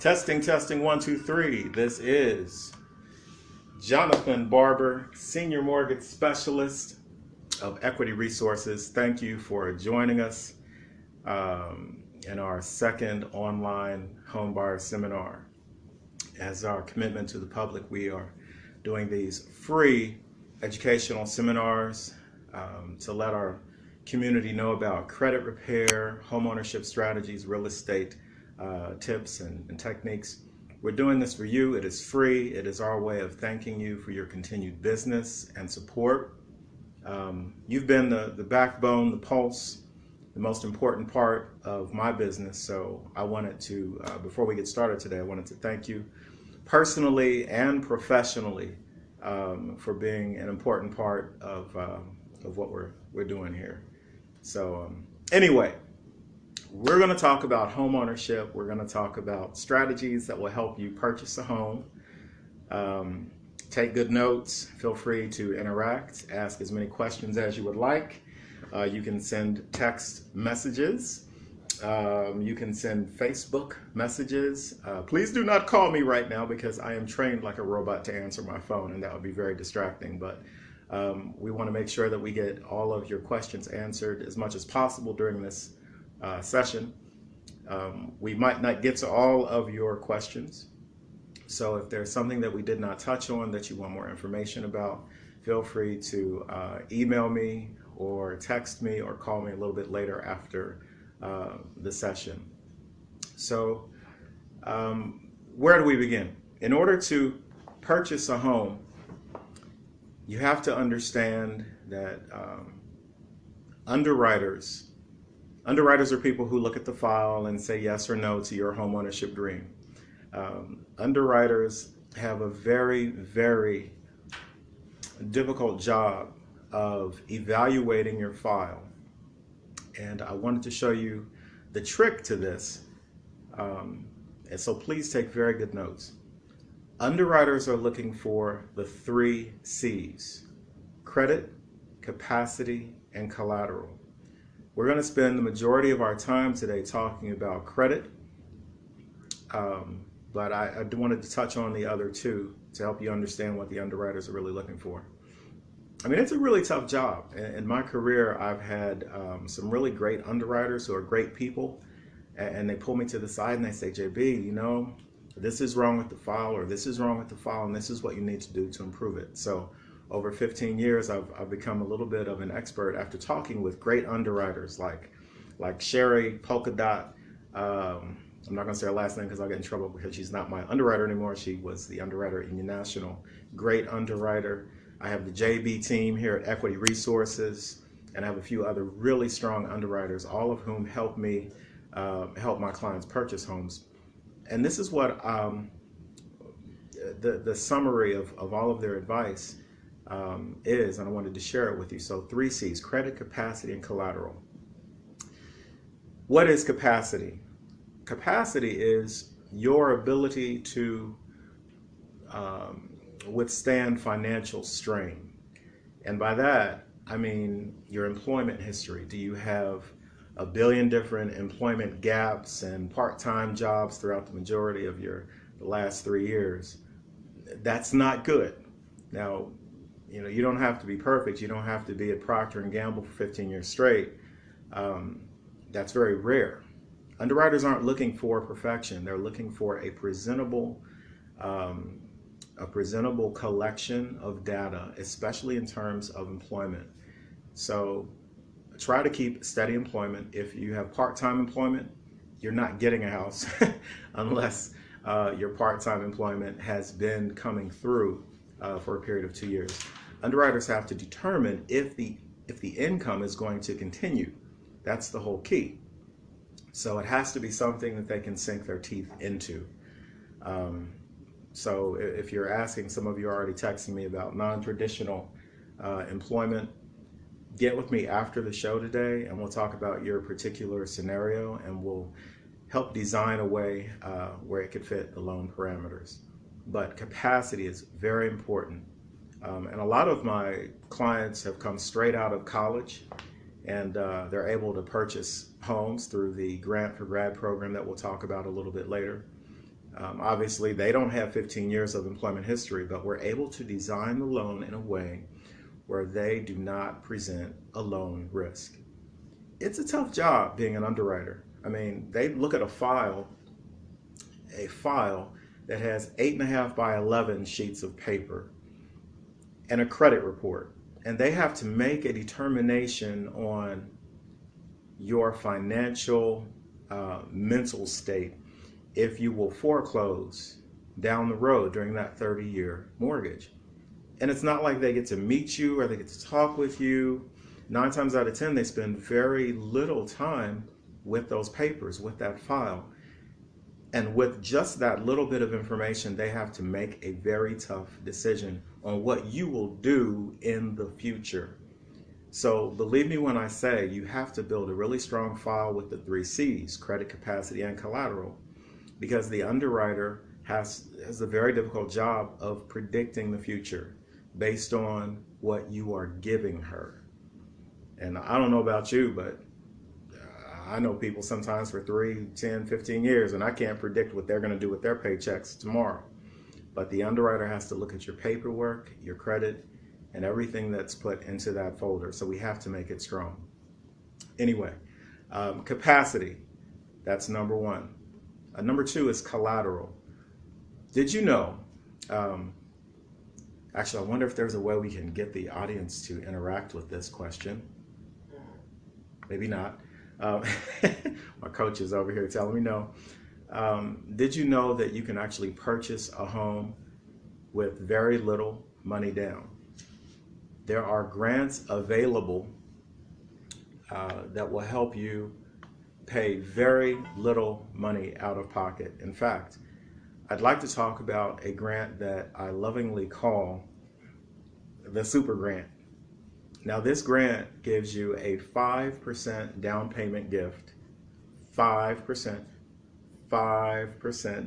Testing, testing, one, two, three. This is Johnathan Barber, Senior Mortgage Specialist of Equity Resources. Thank you for joining us in our second online home buyer seminar. As our commitment to the public, we are doing these free educational seminars to let our community know about credit repair, homeownership strategies, real estate tips and techniques. We're doing this for you. It is free. It is our way of thanking you for your continued business and support. You've been the backbone, the pulse, the most important part of my business. So I wanted to, before we get started today, I wanted to thank you personally and professionally for being an important part of what we're doing here. So anyway, we're going to talk about home ownership. We're going to talk about strategies that will help you purchase a home. Take good notes. Feel free to interact. Ask as many questions as you would like. You can send text messages. You can send Facebook messages. Please do not call me right now because I am trained like a robot to answer my phone, and that would be very distracting. But we want to make sure that we get all of your questions answered as much as possible during this session. We might not get to all of your questions. So if there's something that we did not touch on that you want more information about, feel free to email me or text me or call me a little bit later after the session. So where do we begin? In order to purchase a home, you have to understand that underwriters are people who look at the file and say yes or no to your home ownership dream. Underwriters have a very, very difficult job of evaluating your file. And I wanted to show you the trick to this. And so please take very good notes. Underwriters are looking for the 3 C's: credit, capacity, and collateral. We're going to spend the majority of our time today talking about credit, but I wanted to touch on the other 2 to help you understand what the underwriters are really looking for. I mean, it's a really tough job. In my career, I've had some really great underwriters who are great people, and they pull me to the side and they say, JB, you know, this is wrong with the file, or this is wrong with the file, and this is what you need to do to improve it. So over 15 years, I've become a little bit of an expert after talking with great underwriters like Sherry Polka Dot. I'm not going to say her last name because I'll get in trouble because she's not my underwriter anymore. She was the underwriter at Union National. Great underwriter. I have the JB team here at Equity Resources, and I have a few other really strong underwriters, all of whom help me help my clients purchase homes. And this is what the summary of all of their advice is, and I wanted to share it with you. So 3 C's: credit, capacity, and collateral. What is capacity? Capacity is your ability to withstand financial strain. And by that, I mean your employment history. Do you have a billion different employment gaps and part-time jobs throughout the majority of the last 3 years? That's not good. Now, you know, you don't have to be perfect. You don't have to be at Procter & Gamble for 15 years straight. That's very rare. Underwriters aren't looking for perfection. They're looking for a presentable collection of data, especially in terms of employment. So try to keep steady employment. If you have part-time employment, you're not getting a house unless your part-time employment has been coming through for a period of 2 years. Underwriters have to determine if the income is going to continue. That's the whole key. So it has to be something that they can sink their teeth into. So if you're asking, some of you are already texting me about non-traditional employment, get with me after the show today and we'll talk about your particular scenario, and we'll help design a way where it could fit the loan parameters. But capacity is very important. And a lot of my clients have come straight out of college, and they're able to purchase homes through the Grant for Grad program that we'll talk about a little bit later. Obviously, they don't have 15 years of employment history, but we're able to design the loan in a way where they do not present a loan risk. It's a tough job being an underwriter. I mean, they look at a file that has 8.5 by 11 sheets of paper and a credit report, and they have to make a determination on your financial mental state if you will foreclose down the road during that 30-year mortgage. And it's not like they get to meet you or they get to talk with you. 9 times out of 10, they spend very little time with those papers, with that file. And with just that little bit of information, they have to make a very tough decision on what you will do in the future. So believe me when I say you have to build a really strong file with the 3 C's, credit, capacity, and collateral, because the underwriter has a very difficult job of predicting the future based on what you are giving her. And I don't know about you, but I know people sometimes for 3, 10, 15 years, and I can't predict what they're going to do with their paychecks tomorrow. But the underwriter has to look at your paperwork, your credit, and everything that's put into that folder. So we have to make it strong. Anyway, capacity, that's number 1. Number 2 is collateral. Did you know, actually, I wonder if there's a way we can get the audience to interact with this question. Maybe not. My coach is over here telling me no. Did you know that you can actually purchase a home with very little money down? There are grants available that will help you pay very little money out of pocket. In fact, I'd like to talk about a grant that I lovingly call the Super Grant. Now, this grant gives you a 5% down payment gift, 5%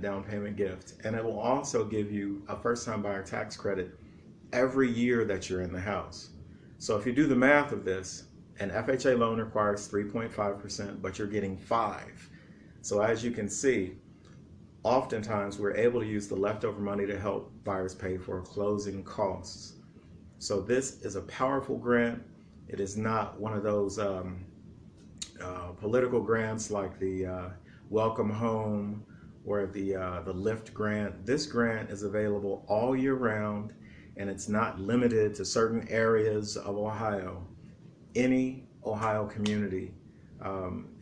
down payment gift, and it will also give you a first-time buyer tax credit every year that you're in the house. So if you do the math of this, an FHA loan requires 3.5%, but you're getting 5%. So as you can see, oftentimes we're able to use the leftover money to help buyers pay for closing costs. So this is a powerful grant. It is not one of those political grants like the Welcome Home or the LIFT grant. This grant is available all year round, and it's not limited to certain areas of Ohio. Any Ohio community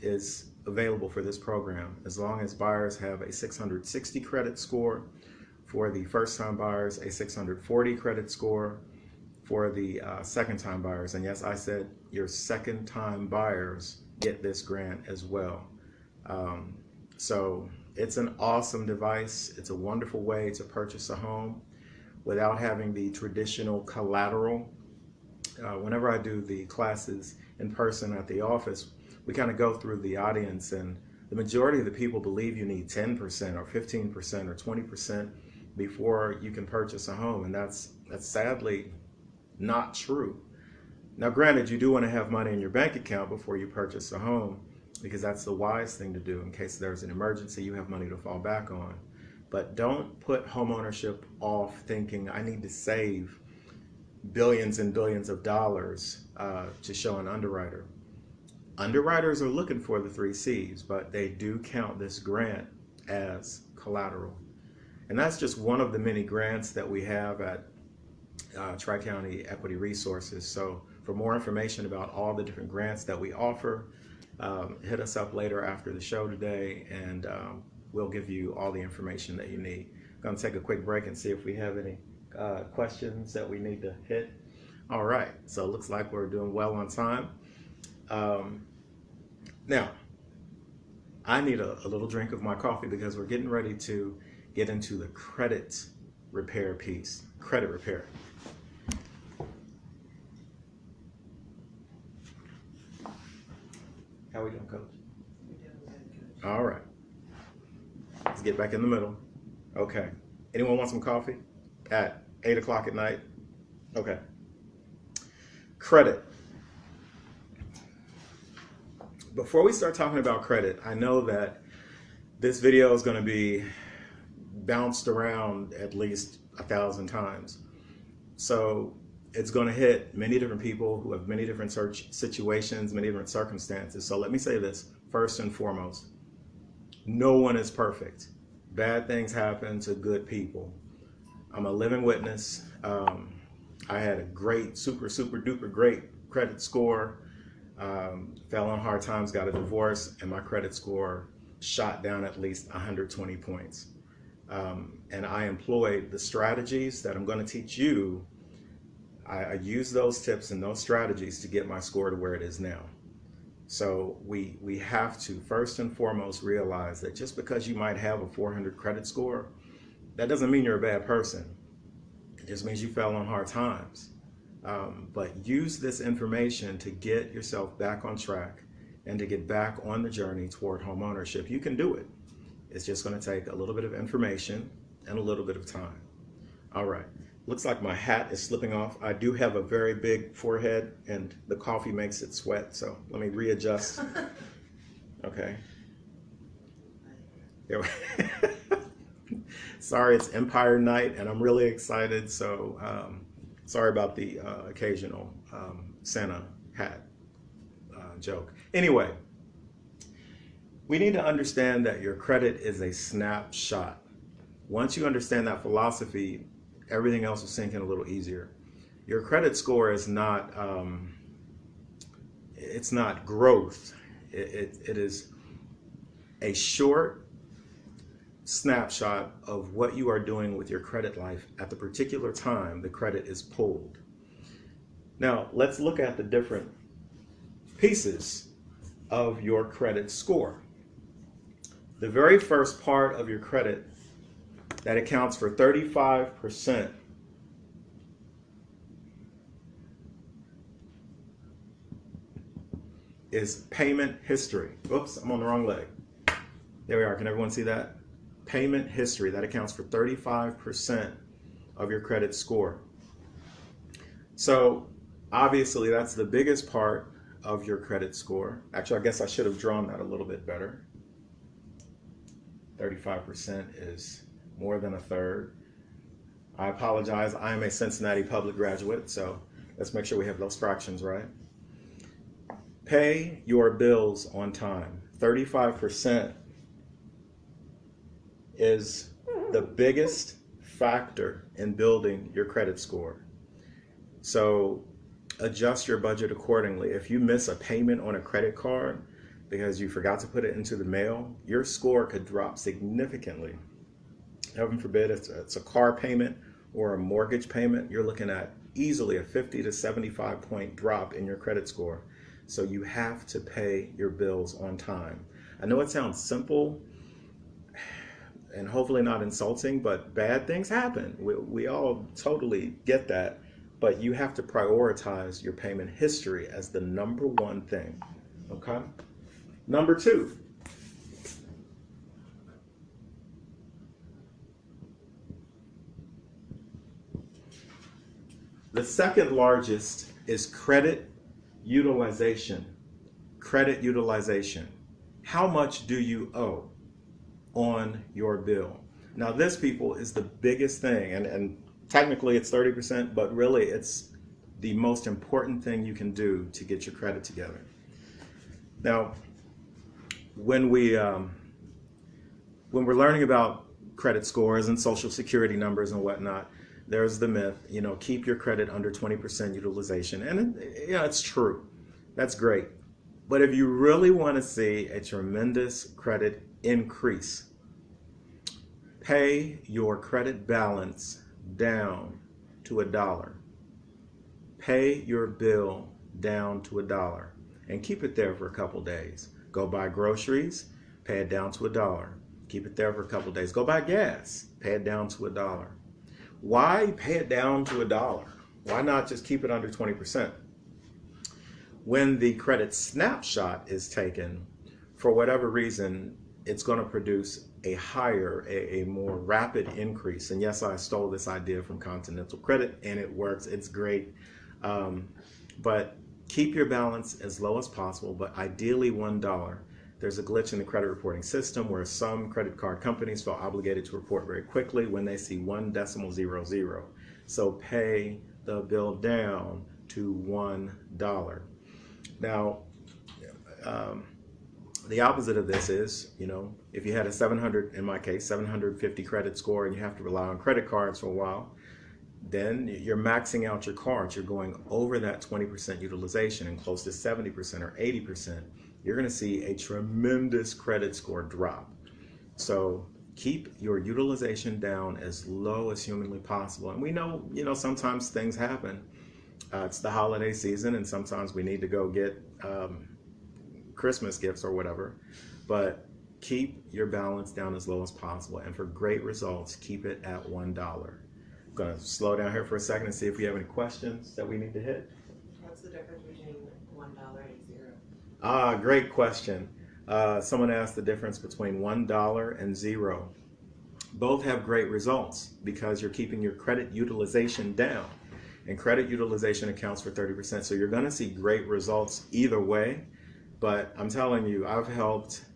is available for this program as long as buyers have a 660 credit score. For the first-time buyers, a 640 credit score. For the second-time buyers, and yes, I said your second-time buyers get this grant as well. So it's an awesome device. It's a wonderful way to purchase a home without having the traditional collateral. Whenever I do the classes in person at the office, we kind of go through the audience, and the majority of the people believe you need 10% or 15% or 20% before you can purchase a home, and that's sadly not true. Now, granted, you do want to have money in your bank account before you purchase a home, because that's the wise thing to do. In case there's an emergency, you have money to fall back on. But don't put homeownership off thinking I need to save billions and billions of dollars to show an underwriter. Underwriters are looking for the 3 C's, but they do count this grant as collateral. And that's just one of the many grants that we have at Tri-County Equity Resources. So for more information about all the different grants that we offer, hit us up later after the show today, and we'll give you all the information that you need. I'm going to take a quick break and see if we have any questions that we need to hit. All right, so it looks like we're doing well on time. Now, I need a little drink of my coffee because we're getting ready to get into the credit repair piece. Credit repair. How we doing, Coach? All right. Let's get back in the middle. Okay. Anyone want some coffee at 8 o'clock at night? Okay. Credit. Before we start talking about credit, I know that this video is going to be bounced around at least 1,000 times. So it's going to hit many different people who have many different situations, many different circumstances. So let me say this first and foremost. No one is perfect. Bad things happen to good people. I'm a living witness. I had a great, super duper great credit score. Fell on hard times, got a divorce, and my credit score shot down at least 120 points. And I employed the strategies that I'm going to teach you. I use those tips and those strategies to get my score to where it is now. So we have to first and foremost realize that just because you might have a 400 credit score, that doesn't mean you're a bad person. It just means you fell on hard times. But use this information to get yourself back on track and to get back on the journey toward home ownership. You can do it. It's just going to take a little bit of information and a little bit of time. All right. Looks like my hat is slipping off. I do have a very big forehead and the coffee makes it sweat. So let me readjust. Okay. Sorry, it's Empire Night and I'm really excited. So sorry about the occasional Santa hat joke. Anyway, we need to understand that your credit is a snapshot. Once you understand that philosophy, everything else will sink in a little easier. Your credit score is not, it's not growth. It is a short snapshot of what you are doing with your credit life at the particular time the credit is pulled. Now, let's look at the different pieces of your credit score. The very first part of your credit that accounts for 35% is payment history. Oops, I'm on the wrong leg. There we are. Can everyone see that? Payment history. That accounts for 35% of your credit score. So obviously that's the biggest part of your credit score. Actually, I guess I should have drawn that a little bit better. 35% is more than a third. I apologize. I am a Cincinnati public graduate, so let's make sure we have those fractions right. Pay your bills on time. 35% is the biggest factor in building your credit score. So adjust your budget accordingly. If you miss a payment on a credit card because you forgot to put it into the mail, your score could drop significantly. Heaven forbid, it's a car payment or a mortgage payment, you're looking at easily a 50 to 75 point drop in your credit score. So you have to pay your bills on time. I know it sounds simple and hopefully not insulting, but bad things happen. We all totally get that, but you have to prioritize your payment history as the number one thing, okay? Number two. The second largest is credit utilization. Credit utilization. How much do you owe on your bill? Now this, people, is the biggest thing, and technically it's 30%, but really it's the most important thing you can do to get your credit together. Now, when we're learning about credit scores and social security numbers and whatnot, there's the myth, keep your credit under 20% utilization. And it's true. That's great. But if you really want to see a tremendous credit increase, pay your credit balance down to $1. Pay your bill down to $1 and keep it there for a couple days. Go buy groceries, pay it down to $1. Keep it there for a couple days. Go buy gas, pay it down to $1. Why pay it down to $1? Why not just keep it under 20%? When the credit snapshot is taken, for whatever reason, it's going to produce a higher, a more rapid increase. And yes, I stole this idea from Continental Credit, and it works. It's great. But keep your balance as low as possible, but ideally $1. there's a glitch in the credit reporting system where some credit card companies feel obligated to report very quickly when they see 1.00. So pay the bill down to $1. Now, the opposite of this is, if you had a 700, in my case, 750 credit score and you have to rely on credit cards for a while, then you're maxing out your cards. You're going over that 20% utilization and close to 70% or 80%. You're going to see a tremendous credit score drop. So keep your utilization down as low as humanly possible. And we know, sometimes things happen. It's the holiday season, and sometimes we need to go get Christmas gifts or whatever. But keep your balance down as low as possible. And for great results, keep it at $1. I'm going to slow down here for a second and see if we have any questions that we need to hit. What's the difference between $1 and 0? Great question. Someone asked the difference between $1 and 0. Both have great results because you're keeping your credit utilization down. And credit utilization accounts for 30%. So you're going to see great results either way. But I'm telling you, I've helped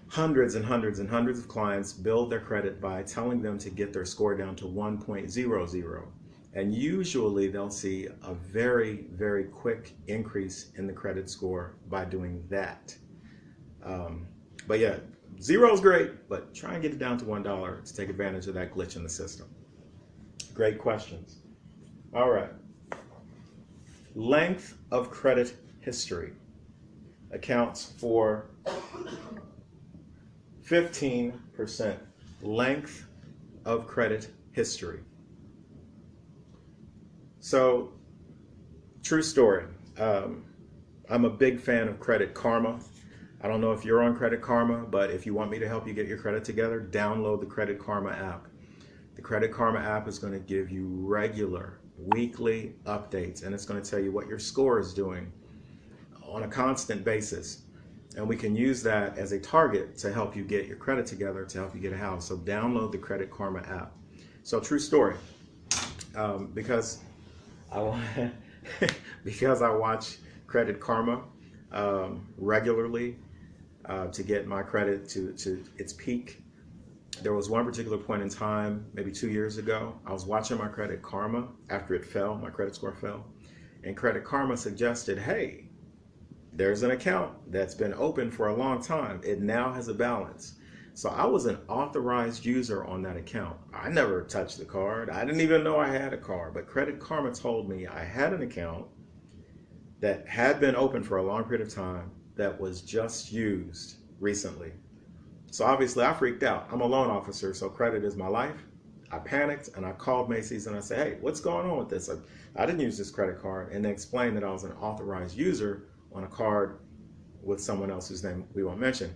hundreds and hundreds and hundreds of clients build their credit by telling them to get their score down to 1.00. And usually they'll see a very, very quick increase in the credit score by doing that. But yeah, 0 is great, but try and get it down to $1 to take advantage of that glitch in the system. Great questions. All right. Length of credit history accounts for 15%. Length of credit history. So, true story. I'm a big fan of Credit Karma. I don't know if you're on Credit Karma, but if you want me to help you get your credit together, download the Credit Karma app. The Credit Karma app is going to give you regular weekly updates, and it's going to tell you what your score is doing on a constant basis. And we can use that as a target to help you get your credit together, to help you get a house. So download the Credit Karma app. So true story, because I watch Credit Karma regularly to get my credit to its peak. There was one particular point in time, maybe 2 years ago, I was watching my Credit Karma after it fell, my credit score fell, and Credit Karma suggested, hey, there's an account that's been open for a long time. It now has a balance. So I was an authorized user on that account. I never touched the card. I didn't even know I had a card, but Credit Karma told me I had an account that had been open for a long period of time that was just used recently. So obviously I freaked out. I'm a loan officer, so credit is my life. I panicked and I called Macy's and I said, hey, what's going on with this? I didn't use this credit card, and they explained that I was an authorized user on a card with someone else whose name we won't mention.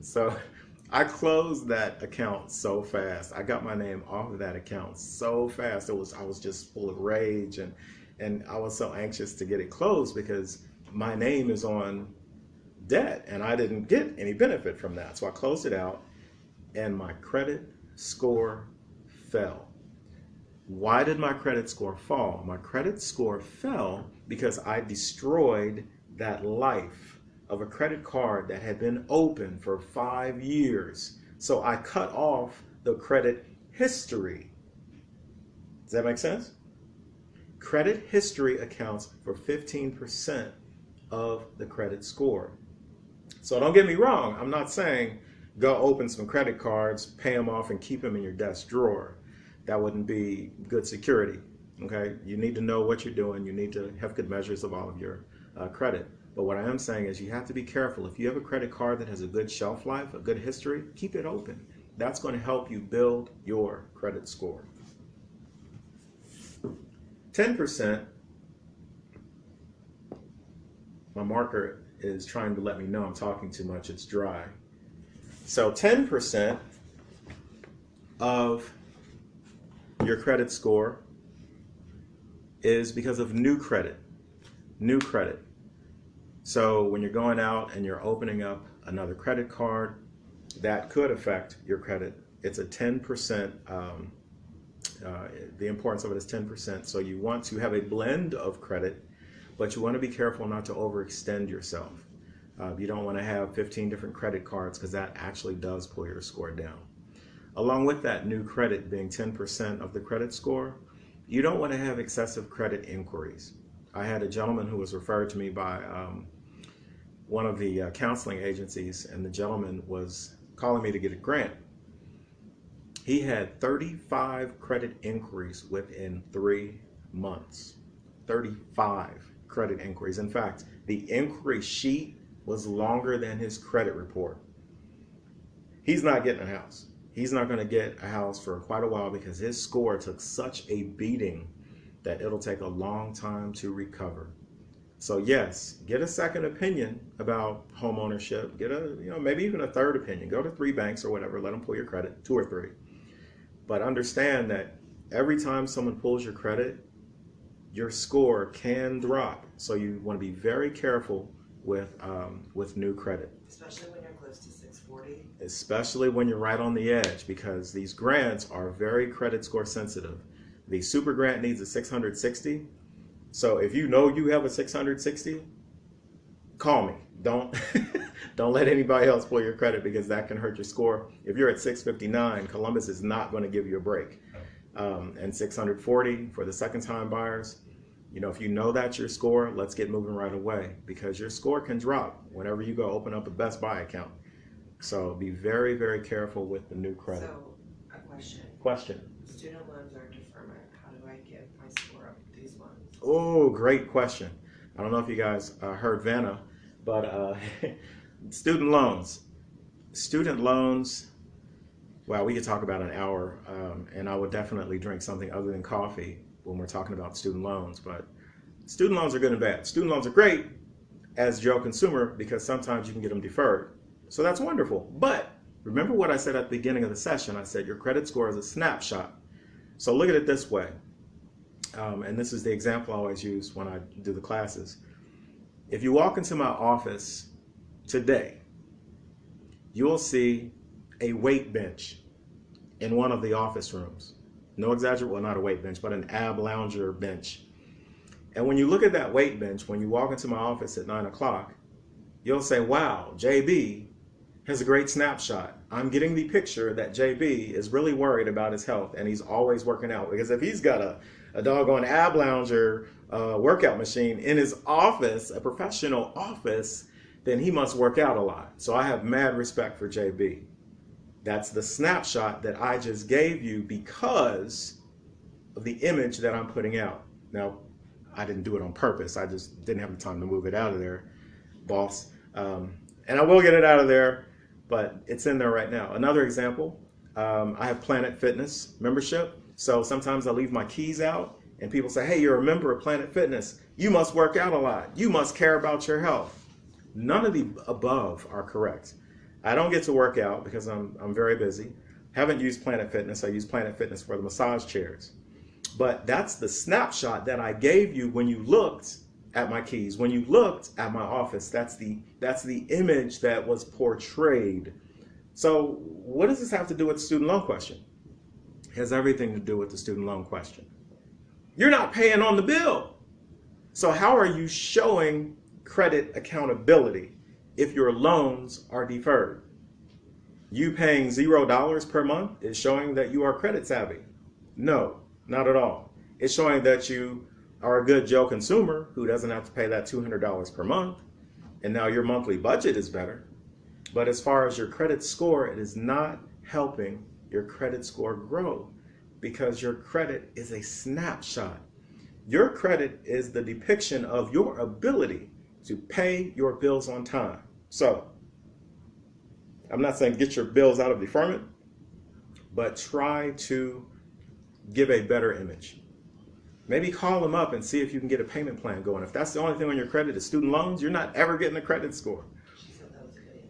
So I closed that account so fast. I got my name off of that account so fast. I was just full of rage, and I was so anxious to get it closed because my name is on debt and I didn't get any benefit from that. So I closed it out and my credit score fell. Why did my credit score fall? My credit score fell because I destroyed that life of a credit card that had been open for 5 years. So I cut off the credit history. Does that make sense? Credit history accounts for 15% of the credit score. So don't get me wrong, I'm not saying go open some credit cards, pay them off, and keep them in your desk drawer. That wouldn't be good security, okay? You need to know what you're doing. You need to have good measures of all of your credit. But what I am saying is you have to be careful. If you have a credit card that has a good shelf life, a good history, keep it open. That's going to help you build your credit score. 10%, my marker is trying to let me know I'm talking too much. It's dry. So 10% of your credit score is because of new credit. New credit. So when you're going out and you're opening up another credit card, that could affect your credit. It's a 10%, the importance of it is 10%. So you want to have a blend of credit, but you want to be careful not to overextend yourself. You don't want to have 15 different credit cards because that actually does pull your score down. Along with that, new credit being 10% of the credit score, you don't want to have excessive credit inquiries. I had a gentleman who was referred to me by one of the counseling agencies, and the gentleman was calling me to get a grant. He had 35 credit inquiries within 3 months. 35 credit inquiries. In fact, the inquiry sheet was longer than his credit report. He's not getting a house. He's not going to get a house for quite a while because his score took such a beating that it'll take a long time to recover. So yes, get a second opinion about home ownership. Get a, maybe even a third opinion. Go to 3 banks or whatever, let them pull your credit, 2 or 3. But understand that every time someone pulls your credit, your score can drop. So you want to be very careful with new credit. Especially when you're close to 640. Especially when you're right on the edge, because these grants are very credit score sensitive. The super grant needs a 660. So if you know you have a 660, call me. Don't let anybody else pull your credit because that can hurt your score. If you're at 659, Columbus is not going to give you a break. And 640 for the second time buyers. If you know that's your score, let's get moving right away because your score can drop whenever you go open up a Best Buy account. So be very, very careful with the new credit. So, a question. Question. Student loans are deferment. How do I get my score up with these ones? Oh, great question. I don't know if you guys heard Vanna, but student loans. Student loans, well, we could talk about an hour, and I would definitely drink something other than coffee when we're talking about student loans, but student loans are good and bad. Student loans are great as Joe consumer because sometimes you can get them deferred. So that's wonderful. But remember what I said at the beginning of the session. I said your credit score is a snapshot. So look at it this way. And this is the example I always use when I do the classes. If you walk into my office today, you'll see a weight bench in one of the office rooms. No exaggeration, well, not a weight bench, but an ab lounger bench. And when you look at that weight bench, when you walk into my office at 9 o'clock, you'll say, wow, JB has a great snapshot. I'm getting the picture that JB is really worried about his health and he's always working out. Because if he's got a doggone ab lounger workout machine in his office, a professional office, then he must work out a lot. So I have mad respect for JB. That's the snapshot that I just gave you because of the image that I'm putting out. Now, I didn't do it on purpose. I just didn't have the time to move it out of there, boss. And I will get it out of there, but it's in there right now. Another example, I have Planet Fitness membership. So sometimes I leave my keys out and people say, hey, you're a member of Planet Fitness. You must work out a lot. You must care about your health. None of the above are correct. I don't get to work out because I'm very busy. Haven't used Planet Fitness. I use Planet Fitness for the massage chairs. But that's the snapshot that I gave you when you looked at my keys, when you looked at my office. That's the image that was portrayed. So what does this have to do with the student loan question? It has everything to do with the student loan question. You're not paying on the bill. So how are you showing credit accountability if your loans are deferred? You paying $0 per month is showing that you are credit savvy. No, not at all. It's showing that you are a good Joe consumer who doesn't have to pay that $200 per month. And now your monthly budget is better. But as far as your credit score, it is not helping your credit score grow because your credit is a snapshot. Your credit is the depiction of your ability to pay your bills on time. So, I'm not saying get your bills out of deferment, but try to give a better image. Maybe call them up and see if you can get a payment plan going. If that's the only thing on your credit is student loans, you're not ever getting a credit score. She said that was a good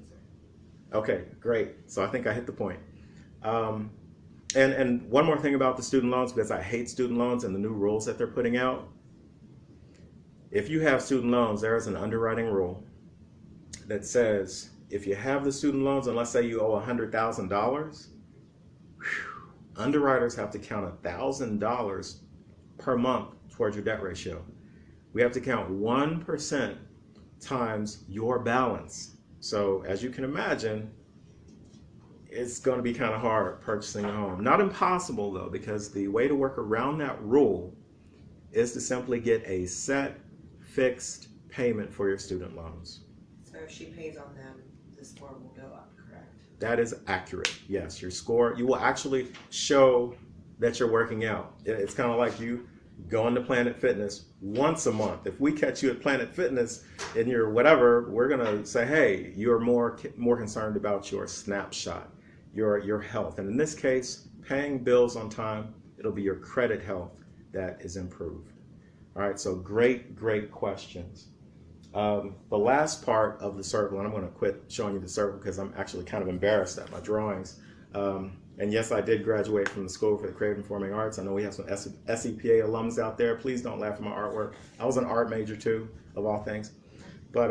answer. Okay, great. So I think I hit the point. And one more thing about the student loans, because I hate student loans and the new rules that they're putting out. If you have student loans, there is an underwriting rule that says if you have the student loans, and let's say you owe $100,000, underwriters have to count $1,000 per month towards your debt ratio. We have to count 1% times your balance. So as you can imagine, it's going to be kind of hard purchasing a home. Not impossible though, because the way to work around that rule is to simply get a set, fixed payment for your student loans. So if she pays on them, the score will go up, correct? That is accurate. Yes, your score, you will actually show that you're working out. It's kind of like you going to Planet Fitness once a month. If we catch you at Planet Fitness and you're whatever, we're going to say, hey, you're more concerned about your snapshot, your health. And in this case, paying bills on time, it'll be your credit health that is improved. All right, so great questions. The last part of the circle, and I'm going to quit showing you the circle because I'm actually kind of embarrassed at my drawings. And yes, I did graduate from the School for the Creative and Performing Arts. I know we have some SEPA alums out there. Please don't laugh at my artwork. I was an art major too, of all things. But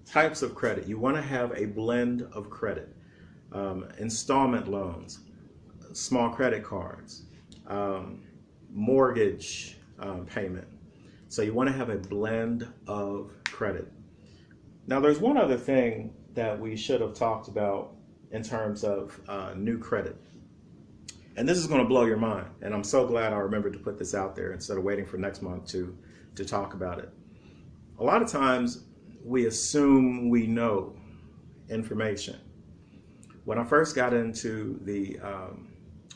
types of credit. You want to have a blend of credit. Installment loans, small credit cards, mortgage payment. So you want to have a blend of credit. Now there's one other thing that we should have talked about in terms of new credit. And this is going to blow your mind. And I'm so glad I remembered to put this out there instead of waiting for next month to talk about it. A lot of times we assume we know information. When I first got into the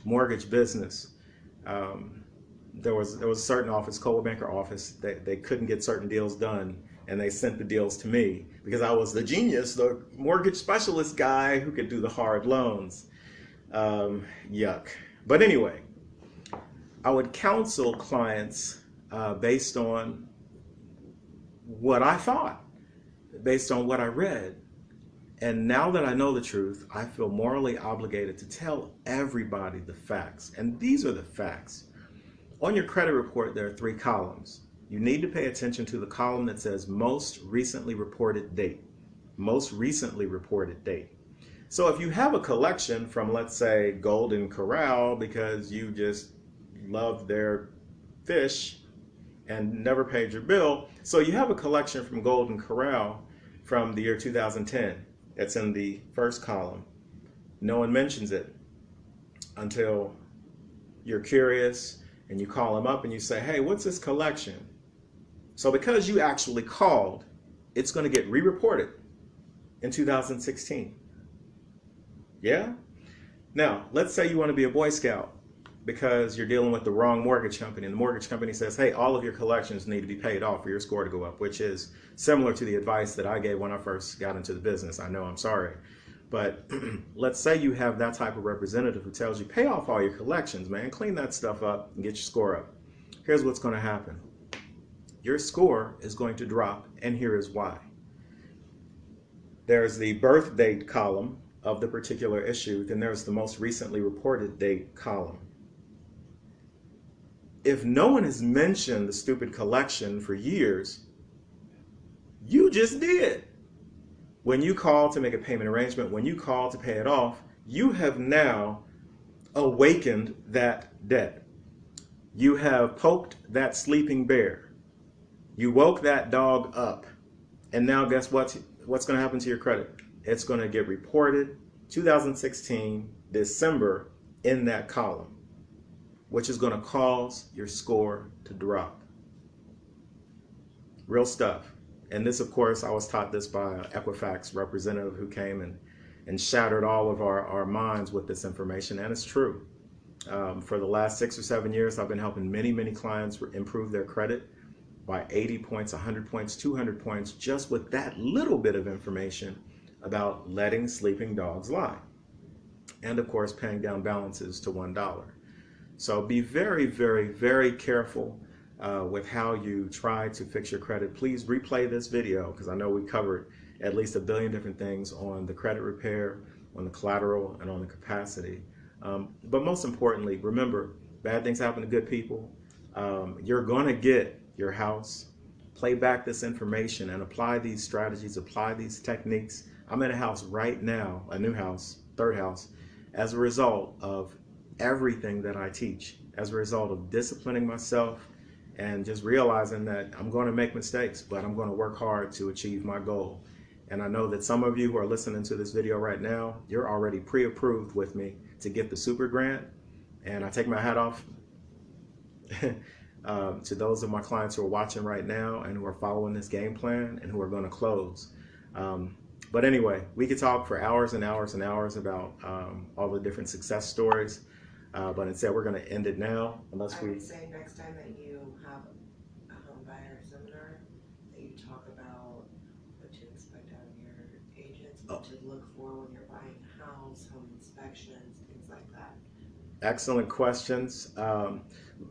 mortgage business, there was a certain office, Coldwell Banker office, they couldn't get certain deals done, and they sent the deals to me because I was the genius, the mortgage specialist guy who could do the hard loans. Yuck. But anyway, I would counsel clients based on what I thought, based on what I read. And now that I know the truth, I feel morally obligated to tell everybody the facts. And these are the facts. On your credit report, there are 3 columns. You need to pay attention to the column that says most recently reported date. Most recently reported date. So if you have a collection from, let's say, Golden Corral because you just loved their fish and never paid your bill, so you have a collection from Golden Corral from the year 2010. That's in the first column. No one mentions it until you're curious and you call them up and you say, hey, what's this collection? So because you actually called, it's going to get re-reported in 2016. Yeah? Now, let's say you want to be a Boy Scout because you're dealing with the wrong mortgage company, and the mortgage company says, hey, all of your collections need to be paid off for your score to go up, which is similar to the advice that I gave when I first got into the business. I know, I'm sorry. But let's say you have that type of representative who tells you, pay off all your collections, man, clean that stuff up and get your score up. Here's what's going to happen. Your score is going to drop, and here is why. There's the birth date column of the particular issue, then there's the most recently reported date column. If no one has mentioned the stupid collection for years, you just did. When you call to make a payment arrangement, when you call to pay it off, you have now awakened that debt. You have poked that sleeping bear. You woke that dog up. And now guess what's going to happen to your credit? It's going to get reported 2016 December in that column, which is going to cause your score to drop. Real stuff. And this, of course, I was taught this by an Equifax representative who came and shattered all of our minds with this information, and it's true. For the last 6 or 7 years, I've been helping many clients improve their credit by 80 points, 100 points, 200 points, just with that little bit of information about letting sleeping dogs lie. And of course, paying down balances to $1. So be very careful with how you try to fix your credit. Please replay this video because I know we covered at least a billion different things on the credit repair, on the collateral, and on the capacity. But most importantly, remember, bad things happen to good people. You're going to get your house. Play back this information and apply these strategies, apply these techniques. I'm in a house right now, a new house, third house, as a result of everything that I teach, as a result of disciplining myself and just realizing that I'm going to make mistakes, but I'm going to work hard to achieve my goal. And I know that some of you who are listening to this video right now, you're already pre-approved with me to get the super grant. And I take my hat off to those of my clients who are watching right now and who are following this game plan and who are going to close. But anyway, we could talk for hours and hours and hours about all the different success stories. But instead, we're going to end it now. I would say next time that you have a home buyer seminar, that you talk about what to expect out of your agents, what to look for when you're buying a house, home inspections, things like that. Excellent questions.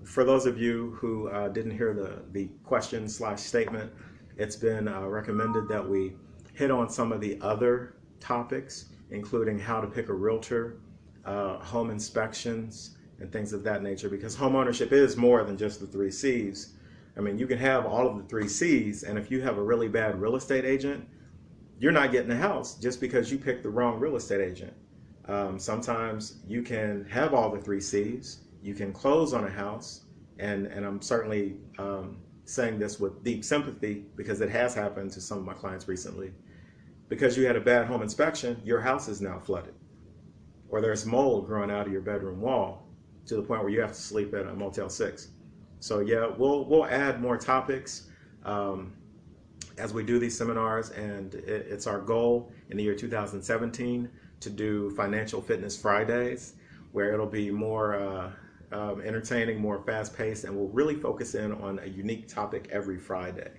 For those of you who didn't hear the question/statement, it's been recommended that we hit on some of the other topics, including how to pick a realtor, home inspections, and things of that nature, because home ownership is more than just the 3 C's. I mean, you can have all of the 3 C's, and if you have a really bad real estate agent, you're not getting a house just because you picked the wrong real estate agent. Sometimes you can have all the 3 C's, you can close on a house, and I'm certainly saying this with deep sympathy because it has happened to some of my clients recently. Because you had a bad home inspection, your house is now flooded. Or there's mold growing out of your bedroom wall to the point where you have to sleep at a Motel 6. So yeah, we'll add more topics as we do these seminars, and it's our goal in the year 2017 to do Financial Fitness Fridays, where it'll be more entertaining, more fast-paced, and we'll really focus in on a unique topic every Friday.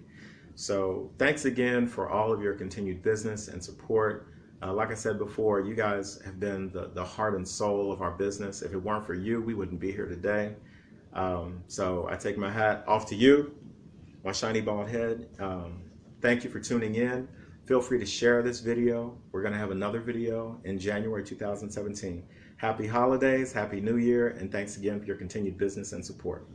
So thanks again for all of your continued business and support. Like I said before, you guys have been the heart and soul of our business. If it weren't for you, we wouldn't be here today. So I take my hat off to you, my shiny bald head. Thank you for tuning in. Feel free to share this video. We're going to have another video in January 2017. Happy holidays, Happy New Year, and thanks again for your continued business and support.